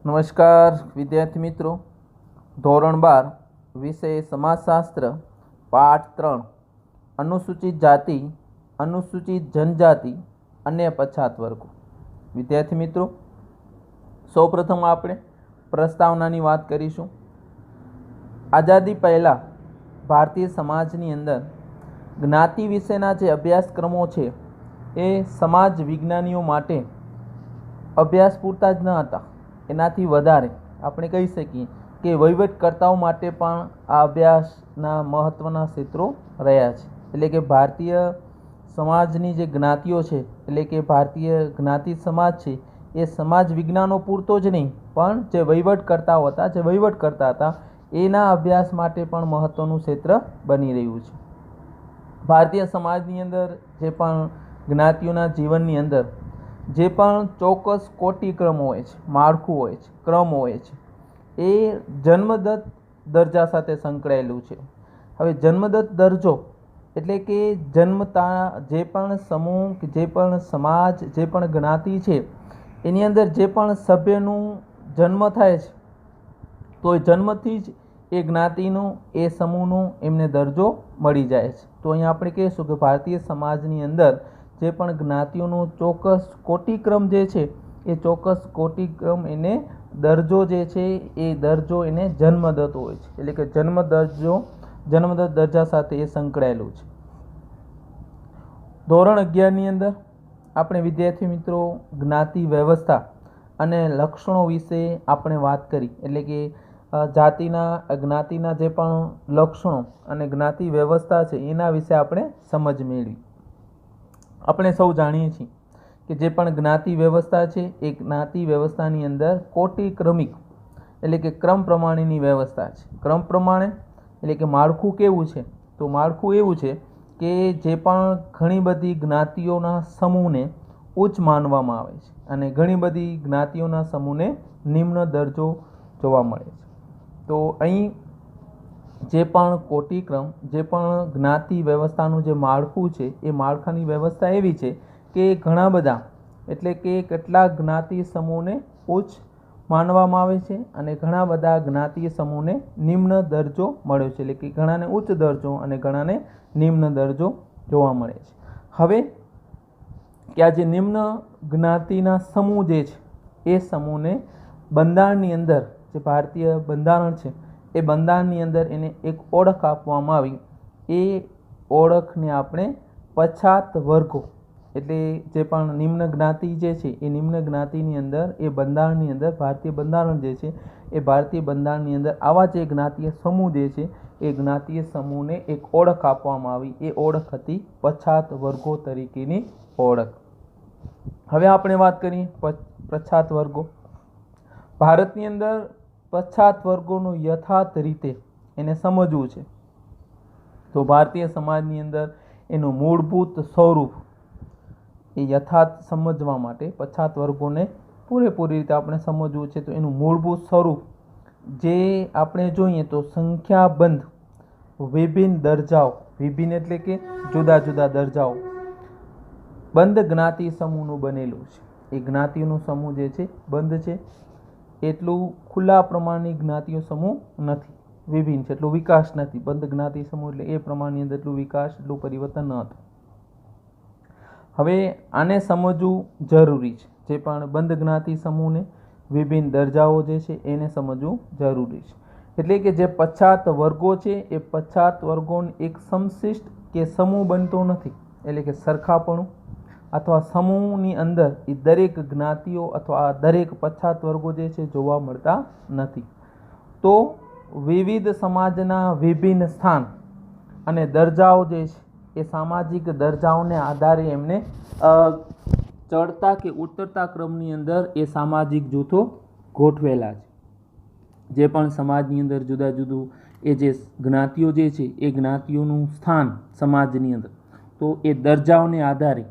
નમસ્કાર વિદ્યાર્થી મિત્રો, ધોરણ 12 વિષય સમાજશાસ્ત્ર પાઠ 3 અનુસૂચિત જાતિ, અનુસૂચિત જનજાતિ અને પછાત વર્ગો. વિદ્યાર્થી મિત્રો, સૌપ્રથમ આપણે પ્રસ્તાવનાની વાત કરીશું. આઝાદી પહેલાં ભારતીય સમાજની અંદર જ્ઞાતિ વિશેના જે અભ્યાસક્રમો છે એ સમાજ વિજ્ઞાનીઓ માટે અભ્યાસ પૂરતા જ ન હતા. એનાથી વધારે આપણે કહી શકીએ કે વહીવટકર્તાઓ માટે પણ આ અભ્યાસના મહત્ત્વના ક્ષેત્રો રહ્યા છે. એટલે કે ભારતીય સમાજની જે જ્ઞાતિઓ છે, એટલે કે ભારતીય જ્ઞાતિ સમાજ છે, એ સમાજ વિજ્ઞાનો પૂરતો જ નહીં પણ જે વહીવટકર્તાઓ હતા, જે વહીવટ કરતા હતા, એના અભ્યાસ માટે પણ મહત્ત્વનું ક્ષેત્ર બની રહ્યું છે. ભારતીય સમાજની અંદર જે પણ જ્ઞાતિઓના જીવનની અંદર જે પણ ચોક્કસ કોટિક્રમ હોય છે, માળખું હોય છે, ક્રમ હોય છે, એ જન્મદત્ત દરજ્જા સાથે સંકળાયેલું છે. હવે જન્મદત્ત દરજ્જો એટલે કે જન્મતા જે પણ સમૂહ, જે પણ સમાજ, જે પણ જ્ઞાતિ છે, એની અંદર જે પણ સભ્યનું જન્મ થાય છે, તો એ જન્મથી જ એ જ્ઞાતિનો, એ સમૂહનો એમને દરજ્જો મળી જાય છે. તો અહીંયા આપણે કહીશું કે ભારતીય સમાજની અંદર જે પણ જ્ઞાતિઓનો ચોક્કસ કોટિક્રમ જે છે, એ ચોક્કસ કોટિક્રમ એને દરજ્જો જે છે, એ દરજ્જો એને જન્મદત્ત હોય છે. એટલે કે જન્મદત્ત દરજ્જા સાથે એ સંકળાયેલું છે. ધોરણ 11ની અંદર આપણે વિદ્યાર્થી મિત્રો જ્ઞાતિ વ્યવસ્થા અને લક્ષણો વિશે આપણે વાત કરી. એટલે કે જ્ઞાતિના જે પણ લક્ષણો અને જ્ઞાતિ વ્યવસ્થા છે એના વિશે આપણે સમજ મેળવી. આપણે સૌ જાણીએ છીએ કે જે પણ જ્ઞાતિ વ્યવસ્થા છે, એ જ્ઞાતિ વ્યવસ્થાની અંદર કોટિક્રમિક એટલે કે ક્રમ પ્રમાણેની વ્યવસ્થા છે. ક્રમ પ્રમાણે એટલે કે માળખું કેવું છે? તો માળખું એવું છે કે જે પણ ઘણી બધી જ્ઞાતિઓના સમૂહને ઉચ્ચ માનવામાં આવે છે અને ઘણી બધી જ્ઞાતિઓના સમૂહને નિમ્ન દરજ્જો જોવા મળે છે. તો અહીં જે પણ કોટિક્રમ, જે પણ જ્ઞાતિ વ્યવસ્થાનું જે માળખું છે, એ માળખાની વ્યવસ્થા એવી છે કે ઘણા બધા એટલે કે કેટલાક જ્ઞાતિ સમૂહને ઉચ્ચ માનવામાં આવે છે અને ઘણા બધા જ્ઞાતિ સમૂહને નિમ્ન દરજ્જો મળ્યો છે. એટલે કે ઘણાને ઉચ્ચ દરજ્જો અને ઘણાને નિમ્ન દરજ્જો જોવા મળે છે. હવે કે આ જે નિમ્ન જ્ઞાતિના સમૂહ જે છે, એ સમૂહને બંધારણની અંદર, જે ભારતીય બંધારણ છે, એ બંધારણની અંદર એને એક ઓળખ આપવામાં આવી. એ ઓળખને આપણે પછાત વર્ગો, એટલે જે પણ નિમ્ન જ્ઞાતિ જે છે, એ નિમ્ન જ્ઞાતિની અંદર એ બંધારણની અંદર, ભારતીય બંધારણ જે છે, એ ભારતીય બંધારણની અંદર આવા જે જ્ઞાતિય સમૂહ જે છે, એ જ્ઞાતિય સમૂહને એક ઓળખ આપવામાં આવી. એ ઓળખ હતી પછાત વર્ગો તરીકેની ઓળખ. હવે આપણે વાત કરીએ પછાત વર્ગો. ભારતની અંદર પછાત વર્ગોનું યથાર્થ રીતે એને સમજવું છે તો ભારતીય સમાજની અંદર એનું મૂળભૂત સ્વરૂપ એ યથાર્થ સમજવા માટે પછાત વર્ગોને પૂરેપૂરી રીતે આપણે સમજવું છે. તો એનું મૂળભૂત સ્વરૂપ જે આપણે જોઈએ તો સંખ્યાબંધ વિભિન્ન દરજ્જાઓ, વિભિન્ન એટલે કે જુદા જુદા દરજ્જાઓ, બંધ જ્ઞાતિ સમૂહનું બનેલું છે. એ જ્ઞાતિઓનો સમૂહ જે છે બંધ છે, એટલું ખુલ્લા પ્રમાણની જ્ઞાતિઓ સમૂહ નથી, વિભિન્ન છે, એટલું વિકાસ નથી. બંધ જ્ઞાતિ સમૂહ એટલે એ પ્રમાણની અંદર એટલું વિકાસ, એટલું પરિવર્તન ન હતું. હવે આને સમજવું જરૂરી છે. જે પણ બંધ જ્ઞાતિ સમૂહને વિભિન્ન દરજ્જાઓ જે છે એને સમજવું જરૂરી છે. એટલે કે જે પછાત વર્ગો છે, એ પછાત વર્ગોને એક સમશિષ્ટ કે સમૂહ બનતો નથી. એટલે કે સરખાપણું અથવા સમૂહની અંદર એ દરેક જ્ઞાતિઓ અથવા દરેક પછાત વર્ગો જે છે જોવા મળતા નથી. તો વિવિધ સમાજના વિભિન્ન સ્થાન અને દરજ્જાઓ જે છે, એ સામાજિક દરજ્જાઓને આધારે એમને ચડતા કે ઉતરતા ક્રમની અંદર એ સામાજિક જૂથો ગોઠવેલા છે. જે પણ સમાજની અંદર જુદા જુદું એ જે જ્ઞાતિઓ જે છે, એ જ્ઞાતિઓનું સ્થાન સમાજની અંદર, તો એ દરજ્જાઓને આધારે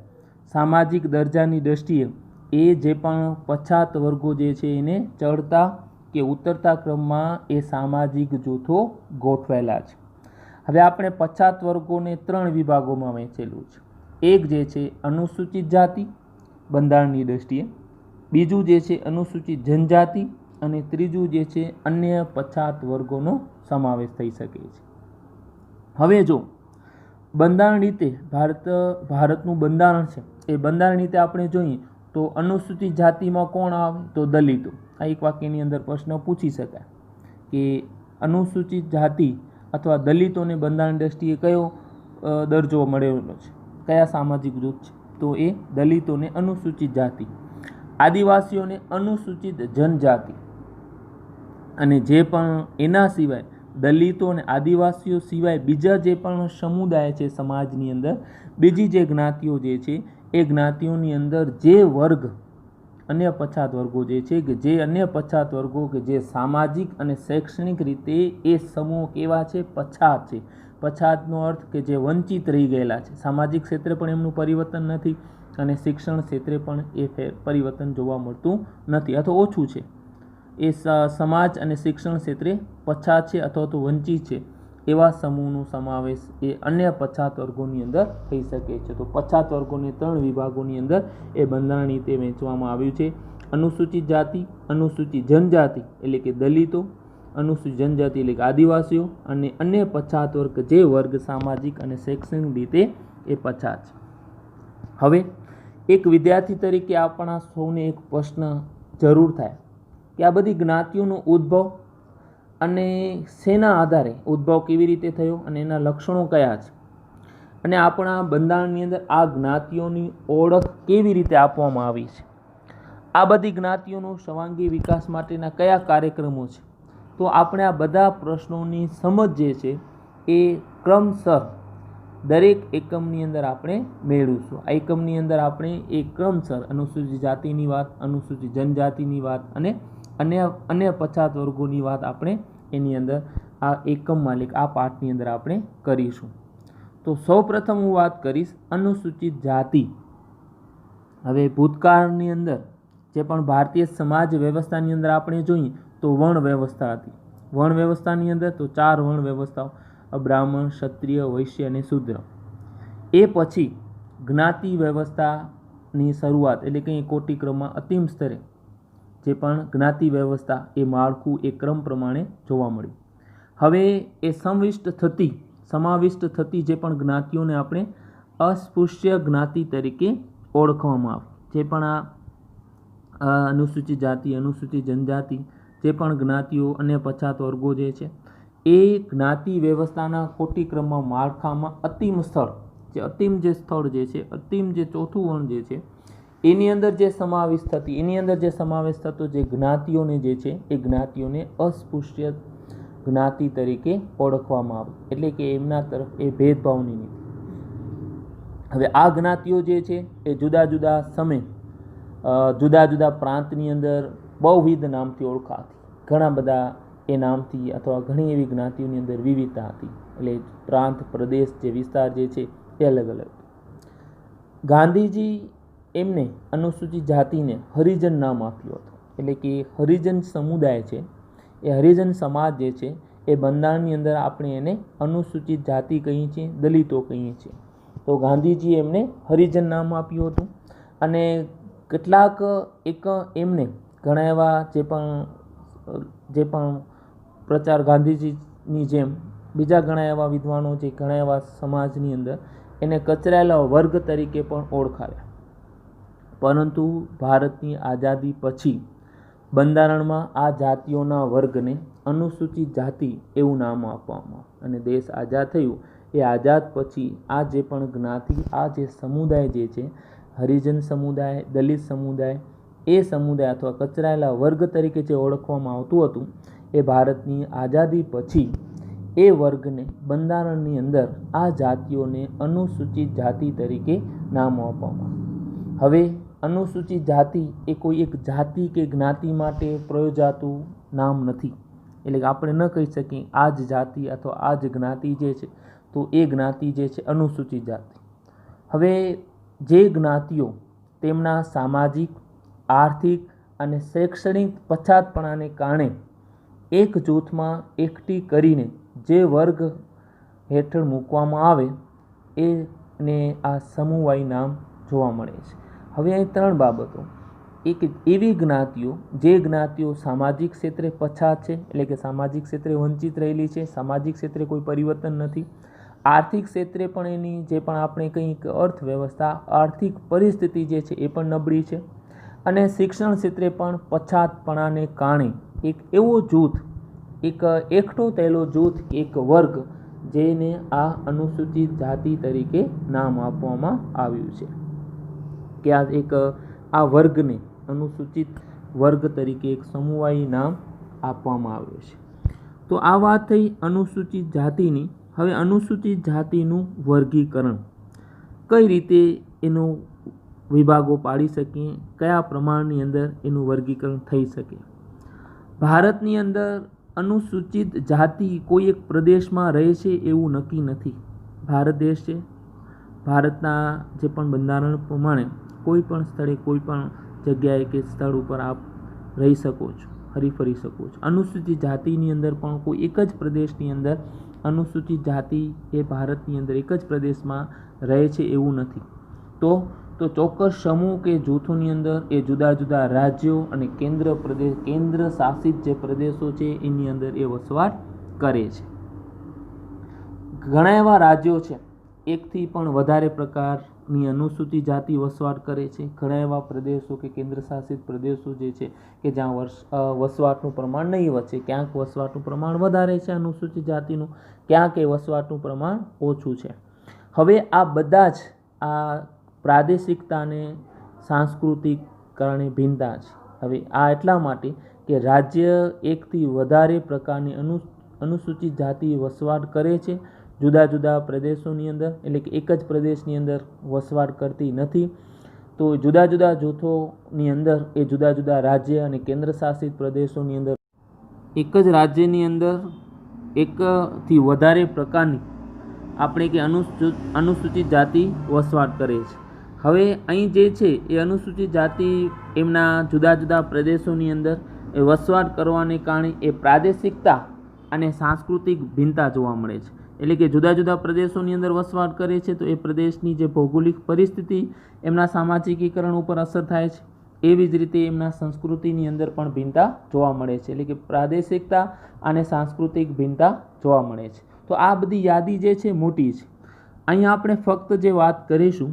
સામાજિક દરજ્જાની દૃષ્ટિએ એ જે પણ પછાત વર્ગો જે છે એને ચડતા કે ઉતરતા ક્રમમાં એ સામાજિક જૂથો ગોઠવાયેલા છે. હવે આપણે પછાત વર્ગોને 3 વિભાગોમાં વહેંચેલું છે. એક જે છે અનુસૂચિત જાતિ બંધારણની દૃષ્ટિએ, બીજું જે છે અનુસૂચિત જનજાતિ અને ત્રીજું જે છે અન્ય પછાત વર્ગોનો સમાવેશ થઈ શકે છે. હવે જો બંધારણ રીતે ભારતનું બંધારણ છે એ બંધારણ રીતે આપણે જોઈએ તો અનુસૂચિત જાતિમાં કોણ આવે તો દલિતો. આ એક વાક્યની અંદર પ્રશ્ન પૂછી શકાય કે અનુસૂચિત જાતિ અથવા દલિતોને બંધારણ દ્રષ્ટિએ કયો દરજ્જો મળેલો છે, કયા સામાજિક જૂથ છે, તો એ દલિતોને અનુસૂચિત જાતિ, આદિવાસીઓને અનુસૂચિત જનજાતિ, અને જે પણ એના સિવાય દલિતો અને આદિવાસીઓ સિવાય બીજા જે પણ સમુદાય છે સમાજની અંદર, બીજી જે જ્ઞાતિઓ જે છે એ જ્ઞાતિઓની અંદર જે વર્ગ અન્ય પછાત વર્ગો જે છે કે જે અન્ય પછાત વર્ગો કે જે સામાજિક અને શૈક્ષણિક રીતે એ સમૂહ કેવા છે, પછાત છે. પછાતનો અર્થ કે જે વંચિત રહી ગયેલા છે, સામાજિક ક્ષેત્રે પણ એમનું પરિવર્તન નથી અને શિક્ષણ ક્ષેત્રે પણ એ પરિવર્તન જોવા મળતું નથી અથવા ઓછું છે. એ સમાજ અને શિક્ષણ ક્ષેત્રે પછાત છે અથવા તો વંચિત છે એવા સમૂહનો સમાવેશ એ અન્ય પછાત વર્ગોની અંદર થઈ શકે છે. તો પછાત વર્ગોને 3 વિભાગોની અંદર એ બંધારણ રીતે વહેંચવામાં આવ્યું છે. અનુસૂચિત જાતિ, અનુસૂચિત જનજાતિ એટલે કે દલિતો, અનુસૂચિત જનજાતિ એટલે કે આદિવાસીઓ, અને અન્ય પછાત વર્ગ જે વર્ગ સામાજિક અને શૈક્ષણિક રીતે એ પછાત છે. હવે એક વિદ્યાર્થી તરીકે આપણા સૌને એક પ્રશ્ન જરૂર થાય કે આ બધી જ્ઞાતિઓનો ઉદ્ભવ અને શેના આધારે ઉદ્ભવ કેવી રીતે થયો અને એના લક્ષણો કયા છે, અને આપણા બંધારણની અંદર આ જ્ઞાતિઓની ઓળખ કેવી રીતે આપવામાં આવી છે, આ બધી જ્ઞાતિઓનો સર્વાંગી વિકાસ માટેના કયા કાર્યક્રમો છે. તો આપણે આ બધા પ્રશ્નોની સમજ જે છે એ ક્રમસર દરેક એકમની અંદર આપણે મેળવીશું. આ એકમની અંદર આપણે એ ક્રમસર અનુસૂચિત જાતિની વાત, અનુસૂચિત જનજાતિની વાત અને અન્ય પછાત વર્ગોની વાત આપણે એની અંદર આ એકમમાં એટલે આ પાઠની અંદર આપણે કરીશું. તો સૌપ્રથમ હું વાત કરીશ અનુસૂચિત જાતિ. હવે ભૂતકાળની અંદર જે પણ ભારતીય સમાજ વ્યવસ્થાની અંદર આપણે જોઈએ તો વર્ણ વ્યવસ્થા હતી. વર્ણ વ્યવસ્થાની અંદર તો 4 વર્ણ વ્યવસ્થાઓ, બ્રાહ્મણ, ક્ષત્રિય, વૈશ્ય અને શૂદ્ર. એ પછી જ્ઞાતિ વ્યવસ્થાની શરૂઆત એટલે કે કોટિક્રમમાં અંતિમ સ્તરે જે પણ જ્ઞાતિ વ્યવસ્થા એ માળખું એ ક્રમ પ્રમાણે જોવા મળ્યું. હવે એ સમાવિષ્ટ થતી જે પણ જ્ઞાતિઓને આપણે અસ્પૃશ્ય જ્ઞાતિ તરીકે ઓળખવામાં આવે. જે પણ આ અનુસૂચિત જાતિ, અનુસૂચિત જનજાતિ જે પણ જ્ઞાતિઓ અને પછાત વર્ગો જે છે એ જ્ઞાતિ વ્યવસ્થાના કોટિક્રમમાં માળખામાં અંતિમ સ્થળ જે છે અંતિમ જે ચોથું વર્ણ જે છે એની અંદર જે સમાવેશ થતો જે જ્ઞાતિઓને જે છે એ જ્ઞાતિઓને અસ્પૃશ્ય જ્ઞાતિ તરીકે ઓળખવામાં આવે, એટલે કે એમના તરફ એ ભેદભાવની નીતિ. હવે આ જ્ઞાતિઓ જે છે એ જુદા જુદા સમય જુદા જુદા પ્રાંતની અંદર બહુવિધ નામથી ઓળખાતી. ઘણા બધા એ નામથી અથવા ઘણી એવી જ્ઞાતિઓની અંદર વિવિધતા હતી. એટલે પ્રાંત, પ્રદેશ, જે વિસ્તાર જે છે એ અલગ અલગ. ગાંધીજી એમને અનુસૂચિત જાતિને હરિજન નામ આપ્યું હતું. એટલે કે હરિજન સમુદાય છે એ હરિજન સમાજ જે છે એ બંધારણની અંદર આપણે એને અનુસૂચિત જાતિ કહીએ છીએ, દલિતો કહીએ છીએ. તો ગાંધીજીએ એમને હરિજન નામ આપ્યું હતું. અને કેટલાક એમને ઘણા એવા જે પણ પ્રચાર ગાંધીજીની જેમ બીજા ઘણા એવા વિદ્વાનો છે, ઘણા એવા સમાજની અંદર એને કચરાયેલા વર્ગ તરીકે પણ ઓળખાવ્યા. પરંતુ ભારતની આઝાદી પછી બંધારણમાં આ જાતિઓના વર્ગને અનુસૂચિત જાતિ એવું નામ આપવામાં અને દેશ આઝાદ થયું એ આઝાદ પછી આ જે પણ જ્ઞાતિ, આ જે સમુદાય જે છે હરિજન સમુદાય, દલિત સમુદાય, એ સમુદાય અથવા કચરાયેલા વર્ગ તરીકે જે ઓળખવામાં આવતું હતું એ ભારતની આઝાદી પછી એ વર્ગને બંધારણની અંદર આ જાતિઓને અનુસૂચિત જાતિ તરીકે નામ આપવામાં. હવે અનુસૂચિત જાતિ એ કોઈ એક જાતિ કે જ્ઞાતિ માટે પ્રયોજાતું નામ નથી. એટલે કે આપણે ન કહી શકીએ આ જ જાતિ અથવા આ જ જ્ઞાતિ જે છે તો એ જ્ઞાતિ જે છે અનુસૂચિત જાતિ. હવે જે જ્ઞાતિઓ તેમના સામાજિક, આર્થિક અને શૈક્ષણિક પછાતપણાને કારણે એક જૂથમાં એકઠી કરીને જે વર્ગ હેઠળ મૂકવામાં આવે એને આ સમુવાય નામ જોવા મળે છે. હવે અહીં 3 બાબતો એક એવી જ્ઞાતિઓ જે જ્ઞાતિઓ સામાજિક ક્ષેત્રે પછાત છે, એટલે કે સામાજિક ક્ષેત્રે વંચિત રહેલી છે, સામાજિક ક્ષેત્રે કોઈ પરિવર્તન નથી, આર્થિક ક્ષેત્રે પણ એની જે પણ આપણે કંઈક અર્થવ્યવસ્થા આર્થિક પરિસ્થિતિ જે છે એ પણ નબળી છે, અને શિક્ષણ ક્ષેત્રે પણ પછાતપણાને કારણે એક એવો જૂથ, એક એકઠો થયેલો જૂથ, એક વર્ગ જેને આ અનુસૂચિત જાતિ તરીકે નામ આપવામાં આવ્યું છે, કે આ વર્ગને અનુસૂચિત વર્ગ તરીકે એક સમુવાયી નામ આપવામાં આવ્યું છે. તો આ વાત થઈ અનુસૂચિત જાતિની. હવે અનુસૂચિત જાતિનું વર્ગીકરણ કઈ રીતે એનું વિભાગો પાડી શકીએ, કયા પ્રમાણની અંદર એનું વર્ગીકરણ થઈ શકે. ભારતની અંદર અનુસૂચિત જાતિ કોઈ એક પ્રદેશમાં રહે છે એવું નક્કી નથી. ભારત દેશ છે, ભારતના જે પણ બંધારણ પ્રમાણે કોઈ પણ સ્થળે કોઈ પણ જગ્યાએ કે સ્થળ ઉપર આપ રહી શકો છો, હરીફરી શકો છો. અનુસૂચિત જાતિની અંદર પણ કોઈ એક જ પ્રદેશની અંદર અનુસૂચિત જાતિ એ ભારતની અંદર એક જ પ્રદેશમાં રહે છે એવું નથી. તો ચોક્કસ સમૂહ કે જૂથોની અંદર એ જુદા જુદા રાજ્યો અને કેન્દ્ર શાસિત જે પ્રદેશો છે એની અંદર એ વસવાટ કરે છે. ઘણા એવા રાજ્યો છે એકથી પણ વધારે પ્રકારની અનુસૂચિત જાતિ વસવાટ કરે છે. ઘણા એવા પ્રદેશો કે કેન્દ્ર શાસિત પ્રદેશો જે છે કે જ્યાં વસવાટનું પ્રમાણ નહીવત છે. ક્યાંક વસવાટનું પ્રમાણ વધારે છે અનુસૂચિત જાતિનું, ક્યાંક એ વસવાટનું પ્રમાણ ઓછું છે. હવે આ બધા જ આ પ્રાદેશિકતાને સાંસ્કૃતિક કારણે ભિન્નતા છે. હવે આ એટલા માટે કે રાજ્ય એકથી વધારે પ્રકારની અનુસૂચિત જાતિ વસવાટ કરે છે જુદા જુદા પ્રદેશોની અંદર, એટલે કે એક જ પ્રદેશની અંદર વસવાટ કરતી નથી. તો જુદા જુદા જૂથોની અંદર એ જુદા જુદા રાજ્ય અને કેન્દ્ર શાસિત પ્રદેશોની અંદર એક જ રાજ્યની અંદર એકથી વધારે પ્રકારની આપણે કે અનુસૂચિત જાતિ વસવાટ કરે છે. હવે અહીં જે છે એ અનુસૂચિત જાતિ એમના જુદા જુદા પ્રદેશોની અંદર એ વસવાટ કરવાને કારણે એ પ્રાદેશિકતા અને સાંસ્કૃતિક ભિન્નતા જોવા મળે છે. એટલે કે જુદા જુદા પ્રદેશોની અંદર વસવાટ કરે છે તો એ પ્રદેશની જે ભૌગોલિક પરિસ્થિતિ એમના સામાજિકીકરણ ઉપર અસર થાય છે. એવી જ રીતે એમના સંસ્કૃતિની અંદર પણ ભિન્નતા જોવા મળે છે, એટલે કે પ્રાદેશિકતા અને સાંસ્કૃતિક ભિન્નતા જોવા મળે છે. તો આ બધી યાદી જે છે મોટી છે. અહીંયા આપણે ફક્ત જે વાત કરીશું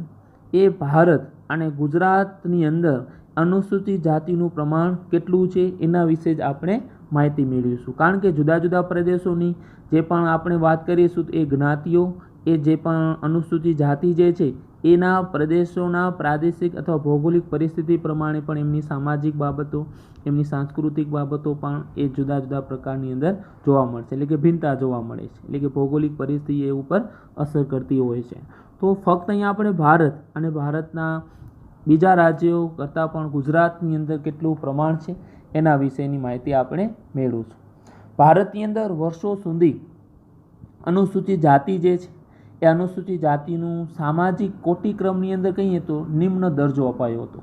એ ભારત અને ગુજરાતની અંદર અનુસૂચિત જાતિનું પ્રમાણ કેટલું છે એના વિશે જ આપણે માહિતી મેળવીશું. કારણ કે જુદા જુદા પ્રદેશોની જે પણ આપણે વાત કરીશું એ જ્ઞાતિઓ એ જે પણ અનુસૂચિત જાતિ જે છે એના પ્રદેશોના પ્રાદેશિક અથવા ભૌગોલિક પરિસ્થિતિ પ્રમાણે પણ એમની સામાજિક બાબતો, એમની સાંસ્કૃતિક બાબતો પણ એ જુદા જુદા પ્રકારની અંદર જોવા મળશે, એટલે કે ભિન્નતા જોવા મળે છે, એટલે કે ભૌગોલિક પરિસ્થિતિ એ ઉપર અસર કરતી હોય છે. તો ફક્ત અહીંયા આપણે ભારત અને ભારતના બીજા રાજ્યો કરતાં પણ ગુજરાતની અંદર કેટલું પ્રમાણ છે એના વિશેની માહિતી આપણે મેળવીશું. ભારતની અંદર વર્ષો સુધી અનુસૂચિત જાતિ જે છે એ અનુસૂચિત જાતિનું સામાજિક કોટિક્રમની અંદર કહીએ તો નિમ્ન દરજ્જો અપાયો હતો.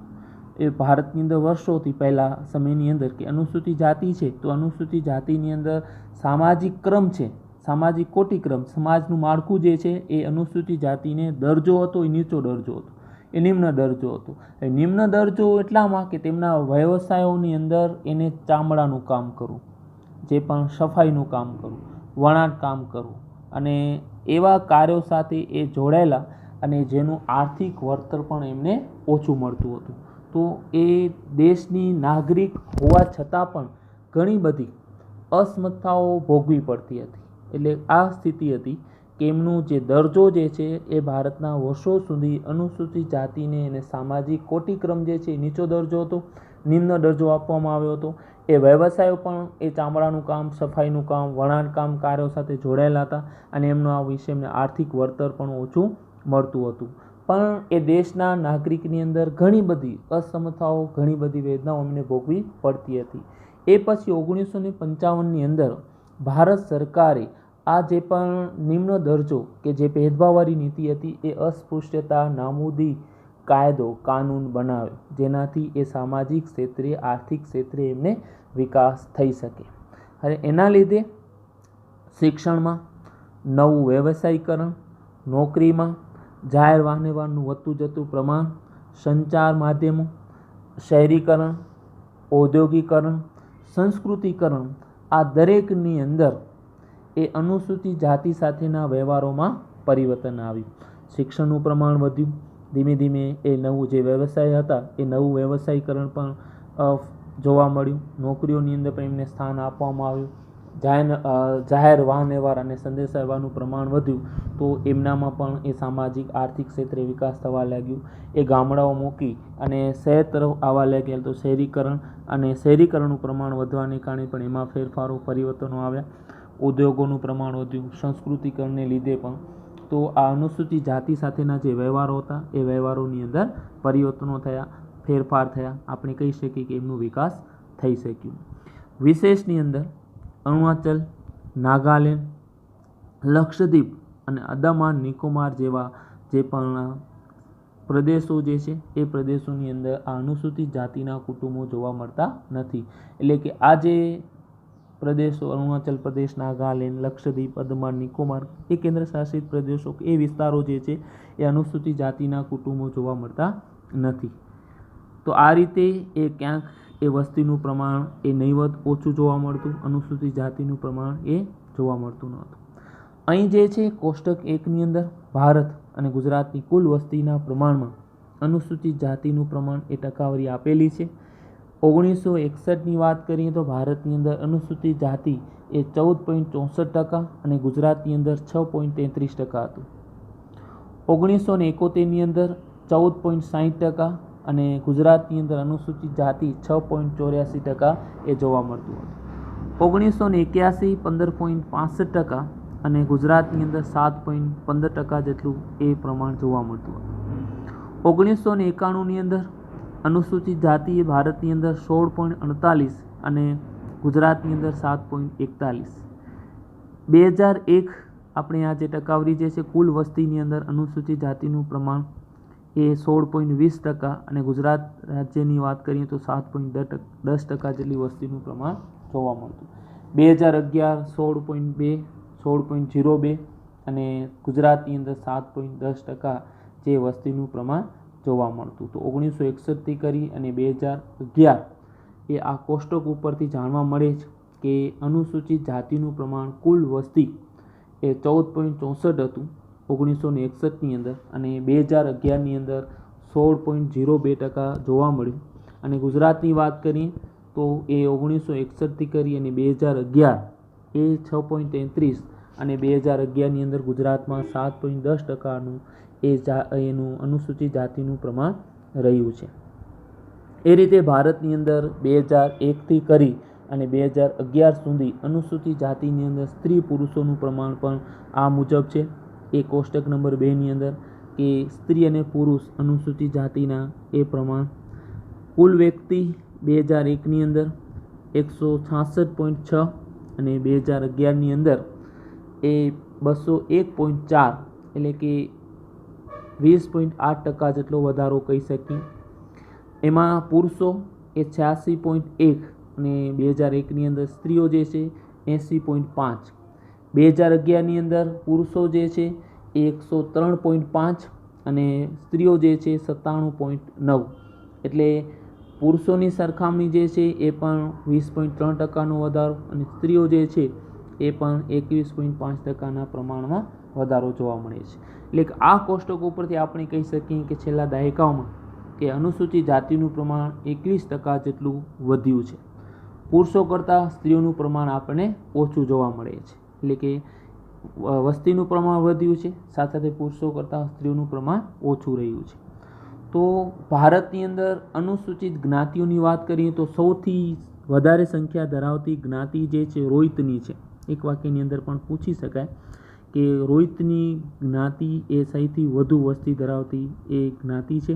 એ ભારતની અંદર વર્ષોથી પહેલાં સમયની અંદર કે અનુસૂચિત જાતિ છે તો અનુસૂચિત જાતિની અંદર સામાજિક ક્રમ છે, સામાજિક કોટિક્રમ, સમાજનું માળખું જે છે એ અનુસૂચિત જાતિને દરજ્જો હતો એ નીચો દરજ્જો હતો, એ નિમ્ન દરજ્જો હતો. એ નિમ્ન દરજ્જો એટલામાં કે તેમના વ્યવસાયોની અંદર એને ચામડાનું કામ કરવું, જે પણ સફાઈનું કામ કરવું, વણાટ કામ કરવું અને એવા કાર્યો સાથે એ જોડાયેલા અને જેનું આર્થિક વળતર પણ એમને ઓછું મળતું હતું. તો એ દેશની નાગરિક હોવા છતાં પણ ઘણી બધી અસમતાઓ ભોગવી પડતી હતી. એટલે આ સ્થિતિ હતી કે એમનું જે દરજ્જો જે છે એ ભારતના વર્ષો સુધી અનુસૂચિત જાતિને અને સામાજિક કોટિક્રમ જે છે એ નીચો દરજ્જો હતો, નિમ્ન દરજ્જો આપવામાં આવ્યો હતો. એ વ્યવસાયો પણ એ ચામડાનું કામ, સફાઈનું કામ, વણાટકામ કાર્યો સાથે જોડાયેલા હતા અને એમનો આ વિશે એમને આર્થિક વળતર પણ ઓછું મળતું હતું. પણ એ દેશના નાગરિકની અંદર ઘણી બધી અસમતાઓ, ઘણી બધી વેદનાઓ એમને ભોગવી પડતી હતી. એ પછી 1955ની અંદર ભારત સરકારે આ જે પણ નિમ્ન દરજ્જો કે જે ભેદભાવવાળી નીતિ હતી એ અસ્પૃશ્યતા નાબૂદી કાયદો, કાનૂન બનાવ્યો, જેનાથી એ સામાજિક ક્ષેત્રે, આર્થિક ક્ષેત્રે એમને વિકાસ થઈ શકે. અને એના લીધે શિક્ષણમાં નવું વ્યવસાયીકરણ, નોકરીમાં જાહેર વાહન વ્યવહારનું વધતું જતું પ્રમાણ, સંચાર માધ્યમો શહેરીકરણ, ઔદ્યોગિકરણ, સંસ્કૃતિકરણ, આ દરેકની અંદર એ અનુસૂચિત જાતિ સાથેના વ્યવહારોમાં પરિવર્તન આવ્યું. શિક્ષણનું પ્રમાણ વધ્યું. ધીમે ધીમે એ નવું જે વ્યવસાય હતા એ નવું વ્યવસાયીકરણ પણ જોવા મળ્યું. નોકરીઓની અંદર પણ એમને સ્થાન આપવામાં આવ્યું. જાહેર વાહન વ્યવહાર અને સંદેશા વ્યવહારનું પ્રમાણ વધ્યું તો એમનામાં પણ એ સામાજિક આર્થિક ક્ષેત્રે વિકાસ થવા લાગ્યું. એ ગામડાઓ મૂકી અને શહેર તરફ આવવા લાગ્યા તો શહેરીકરણ અને શહેરીકરણનું પ્રમાણ વધવાને કારણે પણ એમાં ફેરફારો પરિવર્તનો આવ્યા. ઉદ્યોગોનું પ્રમાણ વધ્યું સંસ્કૃતિકરણને લીધે પણ. તો આ અનુસૂચિત જાતિ સાથેના જે વ્યવહારો હતા એ વ્યવહારોની અંદર પરિવર્તનો થયા, ફેરફાર થયા. આપણે કહી શકીએ કે એમનો વિકાસ થઈ શક્યું. વિશેષની અંદર અરુણાચલ, નાગાલેન્ડ, લક્ષદ્વીપ અને અંદમાન નિકોબાર જેવા જે પણ પ્રદેશો જે છે એ પ્રદેશોની અંદર આ અનુસૂચિત જાતિના કુટુંબો જોવા મળતા નથી. એટલે કે આ જે પ્રદેશો અરુણાચલ પ્રદેશ, નાગાલેન્ડ, લક્ષદ્વીપ, અંદમાન નિકોબાર એ કેન્દ્ર શાસિત પ્રદેશો એ વિસ્તારો જે છે એ અનુસૂચિત જાતિના કુટુંબો જોવા મળતા નથી. તો આ રીતે એ ક્યાંક એ વસ્તીનું પ્રમાણ એ નહીવત ઓછું જોવા મળતું, અનુસૂચિત જાતિનું પ્રમાણ એ જોવા મળતું નહોતું. અહીં જે છે કોષ્ટક 1ની અંદર ભારત અને ગુજરાતની કુલ વસ્તીના પ્રમાણમાં અનુસૂચિત જાતિનું પ્રમાણ એ ટકાવારી આપેલી છે. 1961ની વાત કરીએ તો ભારતની અંદર અનુસૂચિત જાતિ એ 14.64% અને ગુજરાતની અંદર 6.33% હતું. 1971ની અંદર 14.60% અને ગુજરાતની અંદર અનુસૂચિત જાતિ 6.84% એ જોવા મળતું હતું. 1981 15.65% અને ગુજરાતની અંદર 7.15% જેટલું એ પ્રમાણ જોવા મળતું હતું. 1991ની અંદર અનુસૂચિત જાતિ એ ભારતની અંદર 16.48 અને ગુજરાતની અંદર 7.41. 2001 આપણે આ જે ટકાવારી જે છે કુલ વસ્તીની અંદર અનુસૂચિત જાતિનું પ્રમાણ એ 16.20% અને ગુજરાત રાજ્યની વાત કરીએ તો 7.10% જેટલી વસ્તીનું પ્રમાણ જોવા મળતું. 2011 16.2, 16.02 અને ગુજરાતની અંદર 7.10% જે વસ્તીનું પ્રમાણ જોવા મળતું. તો 1961થી કરી અને 2011 એ આ કોષ્ટક ઉપરથી જાણવા મળે છે કે અનુસૂચિત જાતિનું પ્રમાણ કુલ વસ્તી એ 14.64 હતું 1961ની અંદર અને 2011ની અંદર 16.02% જોવા મળ્યું. અને ગુજરાતની વાત કરીએ તો એ 1961થી કરી અને 2011 એ 6.33 અને 2011ની અંદર ગુજરાતમાં 7.10%નું એનું અનુસૂચિત જાતિનું પ્રમાણ રહ્યું છે. એ રીતે ભારતની અંદર 2001થી કરી અને 2011 સુધી અનુસૂચિત જાતિની અંદર સ્ત્રી પુરુષોનું પ્રમાણ પણ આ મુજબ છે. એ કોષ્ટક નંબર 2ની અંદર કે સ્ત્રી અને પુરુષ અનુસૂચિત જાતિના એ પ્રમાણ. કુલ વ્યક્તિ 2001ની અંદર 166.6 અને 2011ની અંદર એ 201.4 એટલે કે 20.8% જેટલો વધારો કહી શકીએ. એમાં પુરુષો એ 86.1 અને 2001ની અંદર સ્ત્રીઓ જે છે 80.5. 2011ની અંદર પુરુષો જે છે એ 103.5 અને સ્ત્રીઓ જે છે 97.9. એટલે પુરુષોની સરખામણી જે છે એ પણ 20.3%નો વધારો અને સ્ત્રીઓ જે છે એ પણ 21.5%ના પ્રમાણમાં વધારો જોવા મળે છે. એટલે કે આ કોષ્ટક ઉપરથી આપણે કહી શકીએ કે છેલ્લા દાયકાઓમાં કે અનુસૂચિત જાતિનું પ્રમાણ 21% જેટલું વધ્યું છે. પુરુષો કરતાં સ્ત્રીઓનું પ્રમાણ આપણને ઓછું જોવા મળે છે. એટલે કે વસ્તીનું પ્રમાણ વધ્યું છે, સાથે સાથે પુરુષો કરતાં સ્ત્રીઓનું પ્રમાણ ઓછું રહ્યું છે. તો ભારતની અંદર અનુસૂચિત જ્ઞાતિઓની વાત કરીએ તો સૌથી વધારે સંખ્યા ધરાવતી જ્ઞાતિ જે છે રોહિતની છે. એક વાક્યની અંદર પણ પૂછી શકાય કે રોહિતની જ્ઞાતિ એ સૌથી વધુ વસ્તી ધરાવતી એ જ્ઞાતિ છે.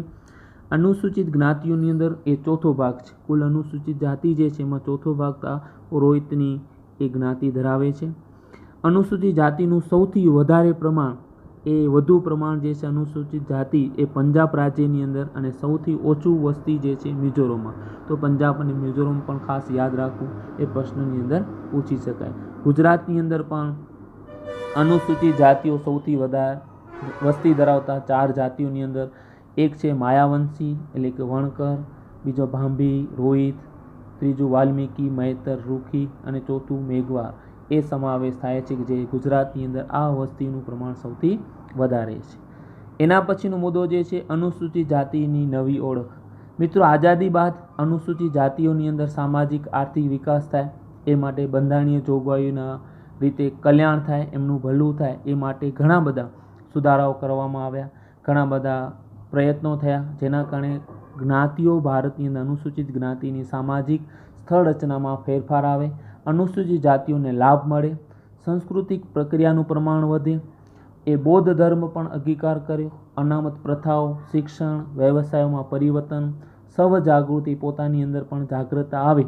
અનુસૂચિત જ્ઞાતિઓની અંદર એ ચોથો ભાગ છે. કુલ અનુસૂચિત જાતિ જે છે એમાં ચોથો ભાગ રોહિતની એ જ્ઞાતિ ધરાવે છે. અનુસૂચિત જાતિનું સૌથી વધારે પ્રમાણ એ વધુ પ્રમાણ જે છે અનુસૂચિત જાતિ એ પંજાબ રાજ્યની અંદર અને સૌથી ઓછું વસ્તી જે છે મિઝોરમમાં. તો પંજાબ અને મિઝોરમ પણ ખાસ યાદ રાખવું એ પ્રશ્નની અંદર પૂછી શકાય. ગુજરાતની અંદર પણ અનુસૂચિત જાતિઓ સૌથી વધારે વસ્તી ધરાવતા 4 જાતિઓની અંદર એક છે માયાવંશી એટલે કે વણકર, બીજો ભાંભી, રોહિત, ત્રીજું વાલ્મીકી, મહેતર, રૂખી અને ચોથું મેઘવાર એ સમાવેશ થાય છે કે જે ગુજરાતની અંદર આ વસ્તીનું પ્રમાણ સૌથી વધારે છે. એના પછીનો મુદ્દો જે છે અનુસૂચિત જાતિની નવી ઓળખ. મિત્રો, આઝાદી બાદ અનુસૂચિત જાતિઓની અંદર સામાજિક આર્થિક વિકાસ થાય એ માટે બંધારણીય જોગવાઈઓના રીતે કલ્યાણ થાય, એમનું ભલું થાય એ માટે ઘણા બધા સુધારાઓ કરવામાં આવ્યા, ઘણા બધા પ્રયત્નો થયા, જેના કારણે જ્ઞાતિઓ ભારતની અંદર અનુસૂચિત જ્ઞાતિની સામાજિક સ્થળ રચનામાં ફેરફાર આવે, અનુસૂચિત જાતિઓને લાભ મળે, સાંસ્કૃતિક પ્રક્રિયાનું પ્રમાણ વધે. એ બૌદ્ધ ધર્મ પણ અંગીકાર કર્યો, અનામત પ્રથાઓ, શિક્ષણ, વ્યવસાયોમાં પરિવર્તન, સ્વજાગૃતિ, પોતાની અંદર પણ જાગૃતતા આવે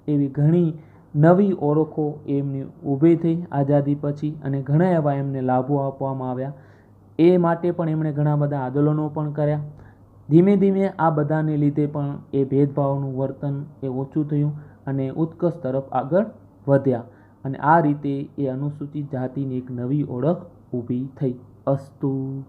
એવી ઘણી નવી ઓળખો એમની ઊભી થઈ આઝાદી પછી અને ઘણા એવા એમને લાભો આપવામાં આવ્યા. એ માટે પણ એમણે ઘણા બધા આંદોલનો પણ કર્યા. ધીમે ધીમે આ બધાને લીધે પણ એ ભેદભાવનું વર્તન એ ઓછું થયું અને ઉત્કર્ષ તરફ આગળ વધ્યા અને આ રીતે એ અનુસૂચિત જાતિની એક નવી ઓળખ ઊભી થઈ. અસ્તુ.